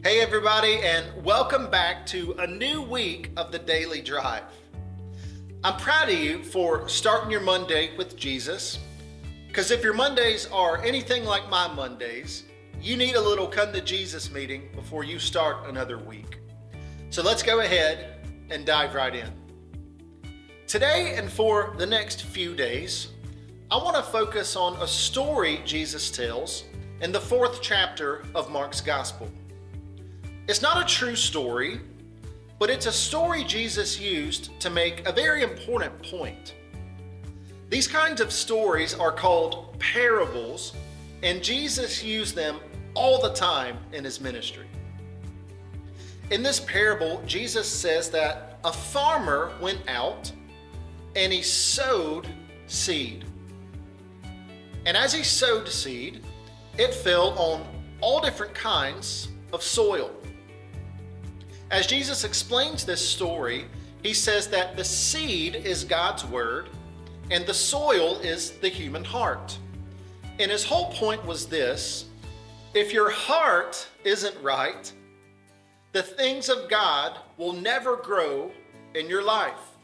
Hey everybody, and welcome back to a new week of the Daily Drive. I'm proud of you for starting your Monday with Jesus, because if your Mondays are anything like my Mondays, you need a little come to Jesus meeting before you start another week. So let's go ahead and dive right in. Today and for the next few days, I want to focus on a story Jesus tells in the 4th chapter of Mark's Gospel. It's not a true story, but it's a story Jesus used to make a very important point. These kinds of stories are called parables, and Jesus used them all the time in his ministry. In this parable, Jesus says that a farmer went out and he sowed seed. And as he sowed seed, it fell on all different kinds of soil. As Jesus explains this story, he says that the seed is God's word and the soil is the human heart. And his whole point was this: if your heart isn't right, the things of God will never grow in your life.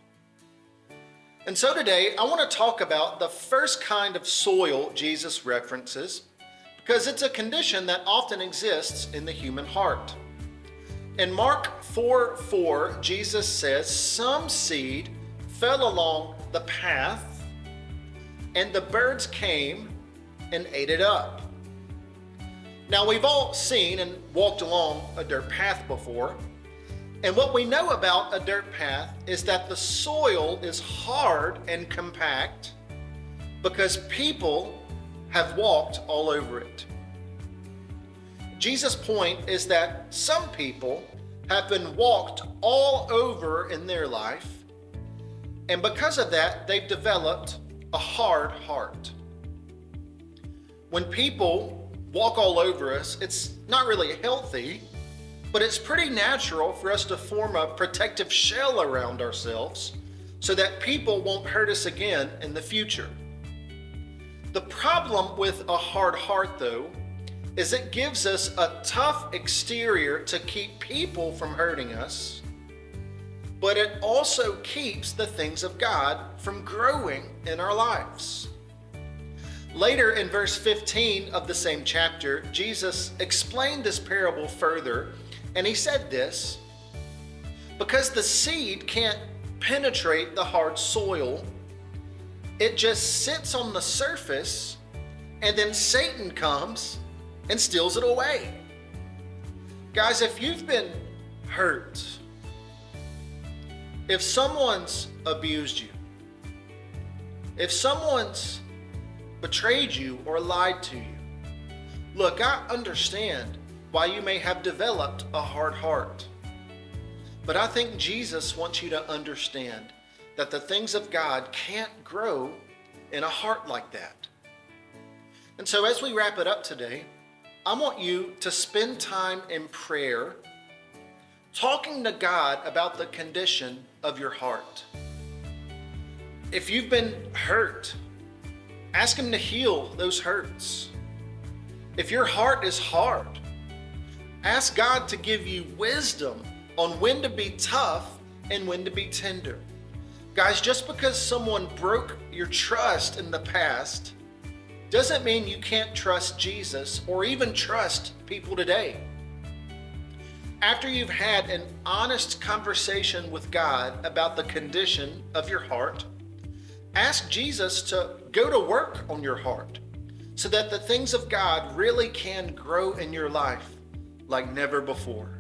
And so today, I want to talk about the first kind of soil Jesus references, because it's a condition that often exists in the human heart. In Mark 4:4, Jesus says, "Some seed fell along the path, and the birds came and ate it up." Now, we've all seen and walked along a dirt path before, and what we know about a dirt path is that the soil is hard and compact because people have walked all over it. Jesus' point is that some people have been walked all over in their life, and because of that, they've developed a hard heart. When people walk all over us, it's not really healthy, but it's pretty natural for us to form a protective shell around ourselves so that people won't hurt us again in the future. The problem with a hard heart, though, is it gives us a tough exterior to keep people from hurting us, but it also keeps the things of God from growing in our lives. Later in verse 15 of the same chapter, Jesus explained this parable further, and he said this: because the seed can't penetrate the hard soil, it just sits on the surface, and then Satan comes and steals it away. Guys, if you've been hurt, if someone's abused you, if someone's betrayed you or lied to you, look, I understand why you may have developed a hard heart. But I think Jesus wants you to understand that the things of God can't grow in a heart like that. And so as we wrap it up today, I want you to spend time in prayer, talking to God about the condition of your heart. If you've been hurt, ask him to heal those hurts. If your heart is hard, ask God to give you wisdom on when to be tough and when to be tender. Guys, just because someone broke your trust in the past doesn't mean you can't trust Jesus or even trust people today. After you've had an honest conversation with God about the condition of your heart, ask Jesus to go to work on your heart so that the things of God really can grow in your life like never before.